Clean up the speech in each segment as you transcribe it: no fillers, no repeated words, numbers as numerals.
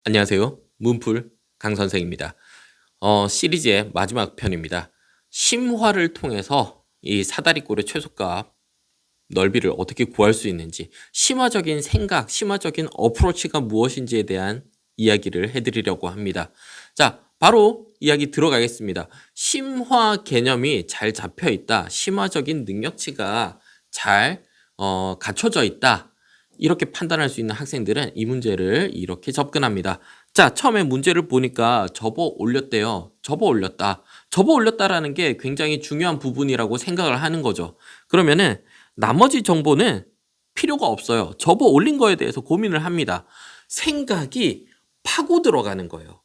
안녕하세요. 문풀 강선생입니다. 시리즈의 마지막 편입니다. 심화를 통해서 이 사다리꼴의 최소값 넓이를 어떻게 구할 수 있는지, 심화적인 생각, 심화적인 어프로치가 무엇인지에 대한 이야기를 해드리려고 합니다. 자, 바로 이야기 들어가겠습니다. 심화 개념이 잘 잡혀 있다. 심화적인 능력치가 잘 갖춰져 있다. 이렇게 판단할 수 있는 학생들은 이 문제를 이렇게 접근합니다. 자, 처음에 문제를 보니까 접어 올렸대요. 접어 올렸다. 접어 올렸다라는 게 굉장히 중요한 부분이라고 생각을 하는 거죠. 그러면은 나머지 정보는 필요가 없어요. 접어 올린 거에 대해서 고민을 합니다. 생각이 파고 들어가는 거예요.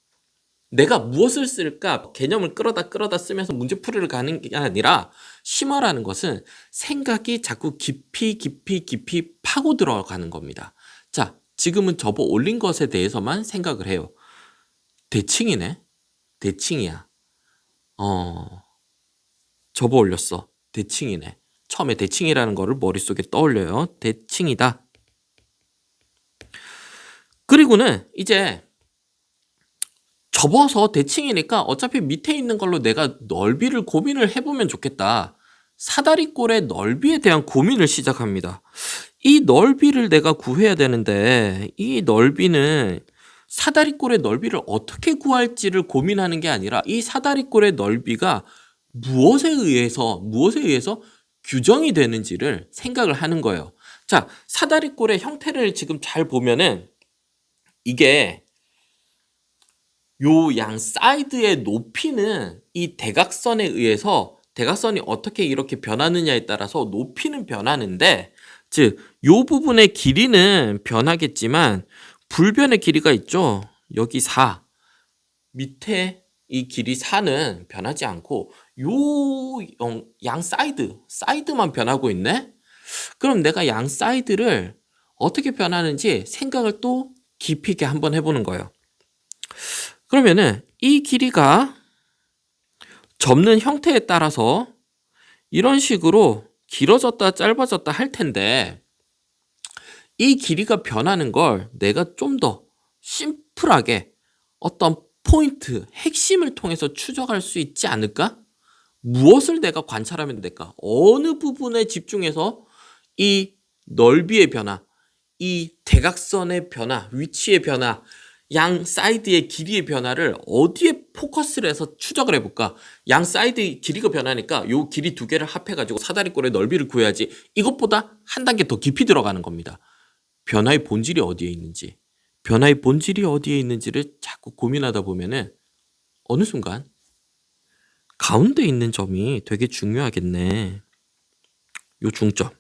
내가 무엇을 쓸까 개념을 끌어다 쓰면서 문제풀이를 가는 게 아니라 심화라는 것은 생각이 자꾸 깊이 파고 들어가는 겁니다. 자, 지금은 접어 올린 것에 대해서만 생각을 해요. 대칭이네? 대칭이야. 접어 올렸어. 대칭이네. 처음에 대칭이라는 거를 머릿속에 떠올려요. 대칭이다. 그리고는 이제 접어서 대칭이니까 어차피 밑에 있는 걸로 내가 넓이를 고민을 해보면 좋겠다. 사다리꼴의 넓이에 대한 고민을 시작합니다. 이 넓이를 내가 구해야 되는데 이 넓이는 사다리꼴의 넓이를 어떻게 구할지를 고민하는 게 아니라 이 사다리꼴의 넓이가 무엇에 의해서 규정이 되는지를 생각을 하는 거예요. 자, 사다리꼴의 형태를 지금 잘 보면은 이게 요 양 사이드의 높이는 이 대각선에 의해서 대각선이 어떻게 이렇게 변하느냐에 따라서 높이는 변하는데, 즉 요 부분의 길이는 변하겠지만 불변의 길이가 있죠. 여기 4. 밑에 이 길이 4는 변하지 않고 요 양 사이드만 변하고 있네? 그럼 내가 양 사이드를 어떻게 변하는지 생각을 또 깊이 있게 한번 해보는 거예요. 그러면은 이 길이가 접는 형태에 따라서 이런 식으로 길어졌다 짧아졌다 할 텐데 이 길이가 변하는 걸 내가 좀 더 심플하게 어떤 포인트, 핵심을 통해서 추적할 수 있지 않을까? 무엇을 내가 관찰하면 될까? 어느 부분에 집중해서 이 넓이의 변화, 이 대각선의 변화, 위치의 변화, 양 사이드의 길이의 변화를 어디에 포커스를 해서 추적을 해볼까? 양 사이드의 길이가 변하니까 요 길이 두 개를 합해가지고 사다리꼴의 넓이를 구해야지. 이것보다 한 단계 더 깊이 들어가는 겁니다. 변화의 본질이 어디에 있는지, 변화의 본질이 어디에 있는지를 자꾸 고민하다 보면은 어느 순간 가운데 있는 점이 되게 중요하겠네. 요 중점.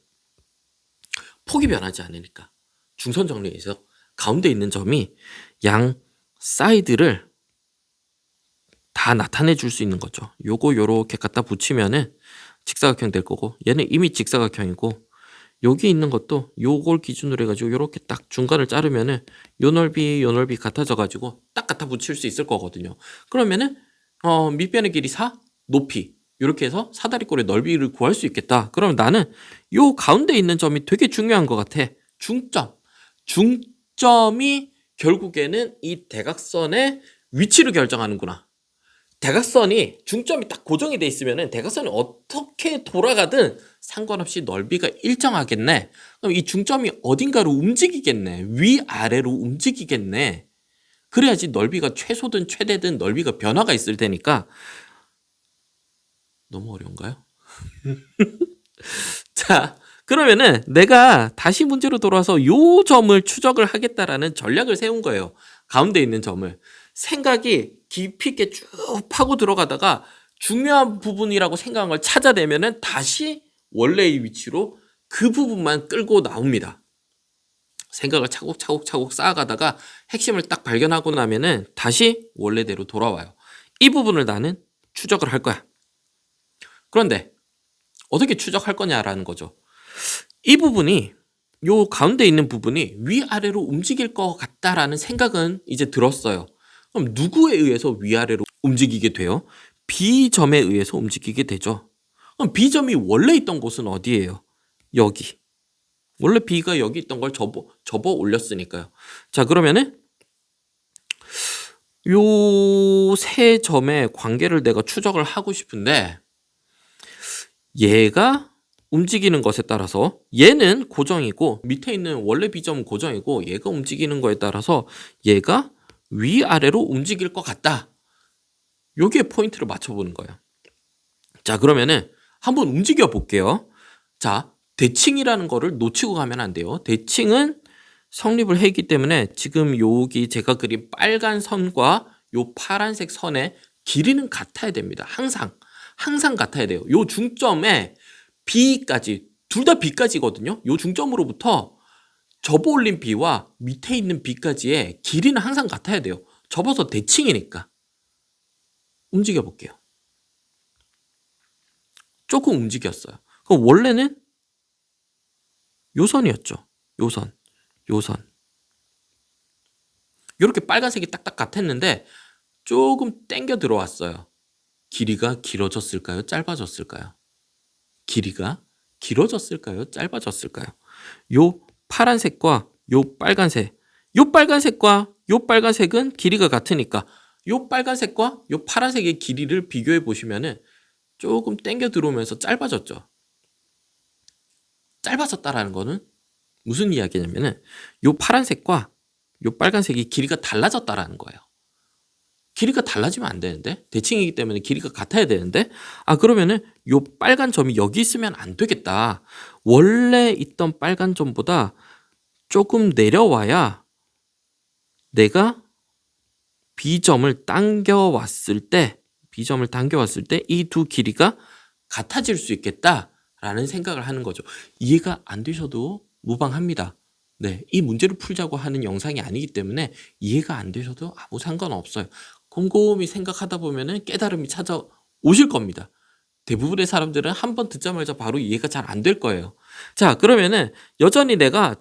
폭이 변하지 않으니까. 중선 정리에서 가운데 있는 점이 양 사이드를 다 나타내 줄 수 있는 거죠. 요거 요렇게 갖다 붙이면은 직사각형 될 거고, 얘는 이미 직사각형이고, 여기 있는 것도 요걸 기준으로 해가지고 요렇게 딱 중간을 자르면은 요 넓이 같아져 가지고 딱 갖다 붙일 수 있을 거거든요. 그러면은 밑변의 길이 4, 높이 이렇게 해서 사다리꼴의 넓이를 구할 수 있겠다. 그러면 나는 요 가운데 있는 점이 되게 중요한 것 같아. 중점이 결국에는 이 대각선의 위치를 결정하는구나. 대각선이 중점이 딱 고정이 돼 있으면은 대각선이 어떻게 돌아가든 상관없이 넓이가 일정하겠네. 그럼 이 중점이 어딘가로 움직이겠네. 위아래로 움직이겠네. 그래야지 넓이가 최소든 최대든 넓이가 변화가 있을 테니까. 너무 어려운가요? 자, 그러면은 내가 다시 문제로 돌아와서 요 점을 추적을 하겠다라는 전략을 세운 거예요. 가운데 있는 점을. 생각이 깊이 있게 쭉 파고 들어가다가 중요한 부분이라고 생각한 걸 찾아내면은 다시 원래의 위치로 그 부분만 끌고 나옵니다. 생각을 차곡차곡 쌓아가다가 핵심을 딱 발견하고 나면은 다시 원래대로 돌아와요. 이 부분을 나는 추적을 할 거야. 그런데 어떻게 추적할 거냐라는 거죠. 이 부분이 요 가운데 있는 부분이 위아래로 움직일 것 같다라는 생각은 이제 들었어요. 그럼 누구에 의해서 위아래로 움직이게 돼요? B점에 의해서 움직이게 되죠. 그럼 B점이 원래 있던 곳은 어디예요? 여기. 원래 B가 여기 있던 걸 접어 올렸으니까요. 자, 그러면은 요 세 점의 관계를 내가 추적을 하고 싶은데 얘가 움직이는 것에 따라서 얘는 고정이고 밑에 있는 원래 B점은 고정이고 얘가 움직이는 거에 따라서 얘가 위아래로 움직일 것 같다. 여기에 포인트를 맞춰보는 거예요. 자, 그러면은 한번 움직여 볼게요. 자, 대칭이라는 거를 놓치고 가면 안 돼요. 대칭은 성립을 했기 때문에 지금 여기 제가 그린 빨간 선과 요 파란색 선의 길이는 같아야 됩니다. 항상 같아야 돼요. 요 중점에 B까지, 둘 다 B까지거든요. 요 중점으로부터 접어 올린 B와 밑에 있는 B까지의 길이는 항상 같아야 돼요. 접어서 대칭이니까. 움직여 볼게요. 조금 움직였어요. 그럼 원래는 요 선이었죠. 요 선. 이렇게 빨간색이 딱딱 같았는데 조금 당겨 들어왔어요. 길이가 길어졌을까요? 짧아졌을까요? 길이가 길어졌을까요? 짧아졌을까요? 요 파란색과 요 빨간색과 요 빨간색은 길이가 같으니까 요 빨간색과 요 파란색의 길이를 비교해 보시면은 조금 당겨 들어오면서 짧아졌죠. 짧아졌다라는 거는 무슨 이야기냐면은 요 파란색과 요 빨간색이 길이가 달라졌다라는 거예요. 길이가 달라지면 안 되는데 대칭이기 때문에 길이가 같아야 되는데 그러면은 요 빨간 점이 여기 있으면 안 되겠다. 원래 있던 빨간 점보다 조금 내려와야 내가 B점을 당겨왔을 때 이 두 길이가 같아질 수 있겠다라는 생각을 하는 거죠. 이해가 안 되셔도 무방합니다. 네, 이 문제를 풀자고 하는 영상이 아니기 때문에 이해가 안 되셔도 아무 상관없어요. 곰곰이 생각하다 보면은 깨달음이 찾아오실 겁니다. 대부분의 사람들은 한 번 듣자마자 바로 이해가 잘 안 될 거예요. 자, 그러면은 여전히 내가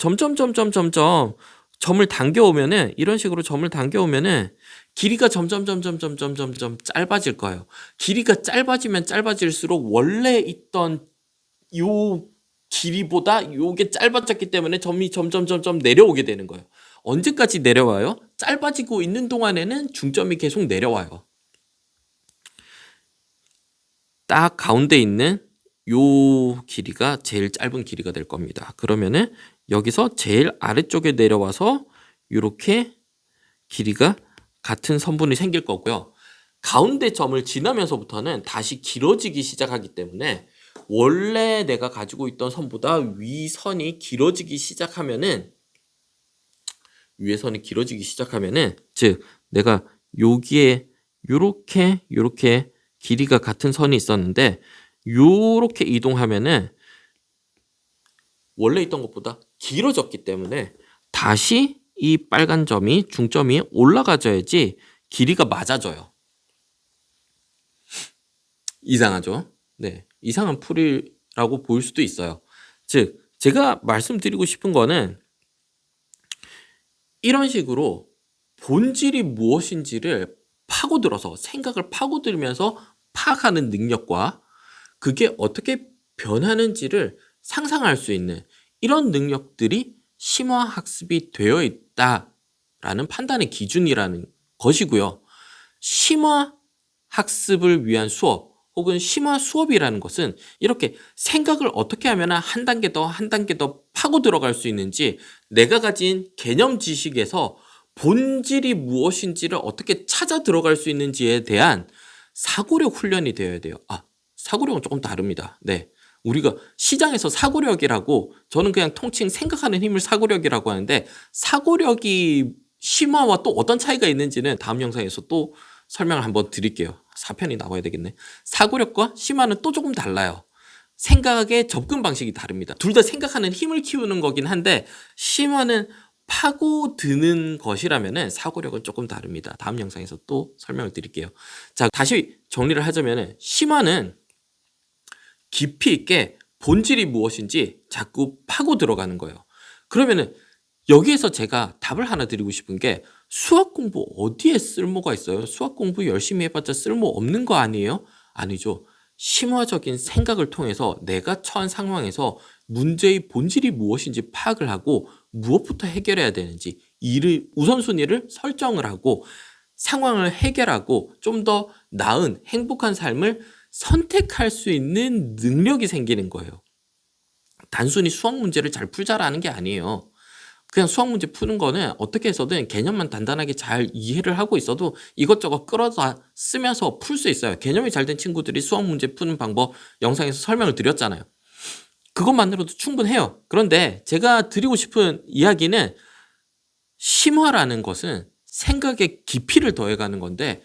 점을 당겨오면은 이런 식으로 점을 당겨오면은 길이가 점점 짧아질 거예요. 길이가 짧아지면 짧아질수록 원래 있던 요 길이보다 요게 짧아졌기 때문에 점이 점점 내려오게 되는 거예요. 언제까지 내려와요? 짧아지고 있는 동안에는 중점이 계속 내려와요. 딱 가운데 있는 요 길이가 제일 짧은 길이가 될 겁니다. 그러면은 여기서 제일 아래쪽에 내려와서 이렇게 길이가 같은 선분이 생길 거고요. 가운데 점을 지나면서부터는 다시 길어지기 시작하기 때문에 원래 내가 가지고 있던 선보다 위 선이 길어지기 시작하면은 위에 선이 길어지기 시작하면은 즉 내가 여기에 요렇게 길이가 같은 선이 있었는데 요렇게 이동하면은 원래 있던 것보다 길어졌기 때문에 다시 이 빨간 점이 중점이 올라가줘야지 길이가 맞아져요. 이상하죠? 네, 이상한 풀이라고 보일 수도 있어요. 즉 제가 말씀드리고 싶은 거는 이런 식으로 본질이 무엇인지를 파고들어서 생각을 파고들면서 파악하는 능력과 그게 어떻게 변하는지를 상상할 수 있는 이런 능력들이 심화학습이 되어 있다라는 판단의 기준이라는 것이고요. 심화학습을 위한 수업 혹은 심화 수업이라는 것은 이렇게 생각을 어떻게 하면 한 단계 더 파고 들어갈 수 있는지 내가 가진 개념 지식에서 본질이 무엇인지를 어떻게 찾아 들어갈 수 있는지에 대한 사고력 훈련이 되어야 돼요. 사고력은 조금 다릅니다. 네. 우리가 시장에서 사고력이라고 저는 그냥 통칭 생각하는 힘을 사고력이라고 하는데 사고력이 심화와 또 어떤 차이가 있는지는 다음 영상에서 또 설명을 한번 드릴게요. 4편이 나와야 되겠네. 사고력과 심화는 또 조금 달라요. 생각의 접근 방식이 다릅니다. 둘 다 생각하는 힘을 키우는 거긴 한데 심화는 파고드는 것이라면은 사고력은 조금 다릅니다. 다음 영상에서 또 설명을 드릴게요. 자, 다시 정리를 하자면은 심화는 깊이 있게 본질이 무엇인지 자꾸 파고 들어가는 거예요. 그러면은 여기에서 제가 답을 하나 드리고 싶은 게 수학 공부 어디에 쓸모가 있어요? 수학 공부 열심히 해봤자 쓸모 없는 거 아니에요? 아니죠. 심화적인 생각을 통해서 내가 처한 상황에서 문제의 본질이 무엇인지 파악을 하고 무엇부터 해결해야 되는지 이를 우선순위를 설정을 하고 상황을 해결하고 좀 더 나은 행복한 삶을 선택할 수 있는 능력이 생기는 거예요. 단순히 수학 문제를 잘 풀자라는 게 아니에요. 그냥 수학 문제 푸는 거는 어떻게 해서든 개념만 단단하게 잘 이해를 하고 있어도 이것저것 끌어다 쓰면서 풀 수 있어요. 개념이 잘 된 친구들이 수학 문제 푸는 방법 영상에서 설명을 드렸잖아요. 그것만으로도 충분해요. 그런데 제가 드리고 싶은 이야기는 심화라는 것은 생각의 깊이를 더해가는 건데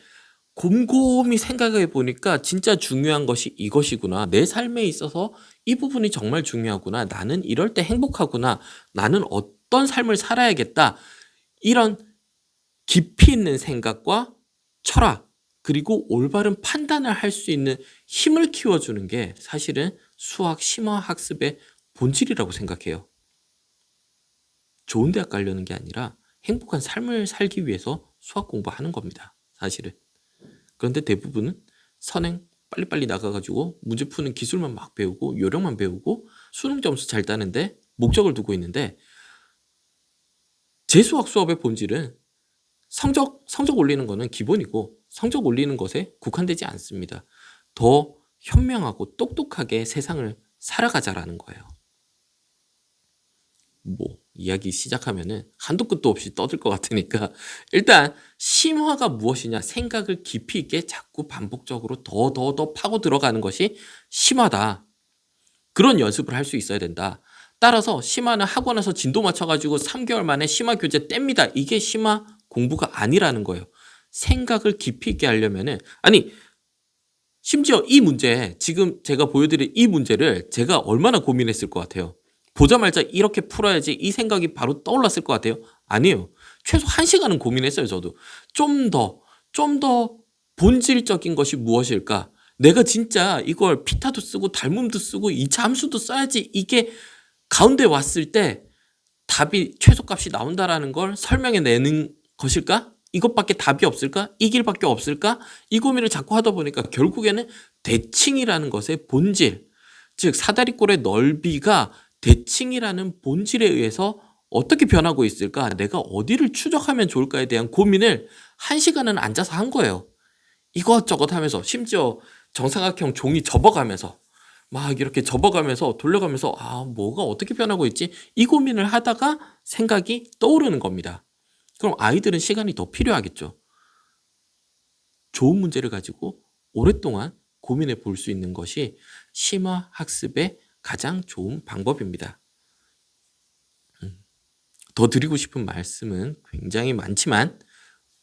곰곰이 생각해 보니까 진짜 중요한 것이 이것이구나. 내 삶에 있어서 이 부분이 정말 중요하구나. 나는 이럴 때 행복하구나. 나는 어떤 삶을 살아야겠다. 이런 깊이 있는 생각과 철학, 그리고 올바른 판단을 할 수 있는 힘을 키워주는 게 사실은 수학 심화 학습의 본질이라고 생각해요. 좋은 대학 가려는 게 아니라 행복한 삶을 살기 위해서 수학 공부하는 겁니다. 사실은. 그런데 대부분은 선행 빨리빨리 나가가지고 문제 푸는 기술만 막 배우고 요령만 배우고 수능 점수 잘 따는데 목적을 두고 있는데 재수학 수업의 본질은 성적 올리는 거는 기본이고 성적 올리는 것에 국한되지 않습니다. 더 현명하고 똑똑하게 세상을 살아가자라는 거예요. 이야기 시작하면은 한도 끝도 없이 떠들 것 같으니까 일단 심화가 무엇이냐, 생각을 깊이 있게 자꾸 반복적으로 더 파고 들어가는 것이 심화다. 그런 연습을 할 수 있어야 된다. 따라서 심화는 하고 나서 진도 맞춰가지고 3개월 만에 심화 교재 뗍니다. 이게 심화 공부가 아니라는 거예요. 생각을 깊이 있게 하려면은 심지어 이 문제, 지금 제가 보여드린 이 문제를 제가 얼마나 고민했을 것 같아요. 보자마자 이렇게 풀어야지 이 생각이 바로 떠올랐을 것 같아요. 아니에요. 최소 1시간은 고민했어요. 저도 좀 더 본질적인 것이 무엇일까, 내가 진짜 이걸 피타도 쓰고 닮음도 쓰고 2차 함수도 써야지 이게 가운데 왔을 때 답이 최소값이 나온다라는 걸 설명해 내는 것일까? 이것밖에 답이 없을까? 이 길밖에 없을까? 이 고민을 자꾸 하다 보니까 결국에는 대칭이라는 것의 본질, 즉 사다리꼴의 넓이가 대칭이라는 본질에 의해서 어떻게 변하고 있을까? 내가 어디를 추적하면 좋을까에 대한 고민을 1시간은 앉아서 한 거예요. 이것저것 하면서 심지어 정사각형 종이 접어가면서 막 이렇게 접어가면서 돌려가면서 뭐가 어떻게 변하고 있지? 이 고민을 하다가 생각이 떠오르는 겁니다. 그럼 아이들은 시간이 더 필요하겠죠. 좋은 문제를 가지고 오랫동안 고민해 볼 수 있는 것이 심화 학습의 가장 좋은 방법입니다. 더 드리고 싶은 말씀은 굉장히 많지만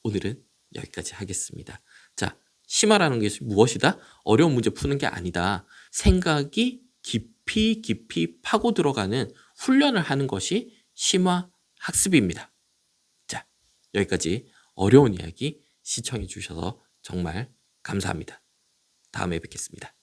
오늘은 여기까지 하겠습니다. 자, 심화라는 것이 무엇이다? 어려운 문제 푸는 게 아니다. 생각이 깊이 파고 들어가는 훈련을 하는 것이 심화 학습입니다. 자, 여기까지 어려운 이야기 시청해 주셔서 정말 감사합니다. 다음에 뵙겠습니다.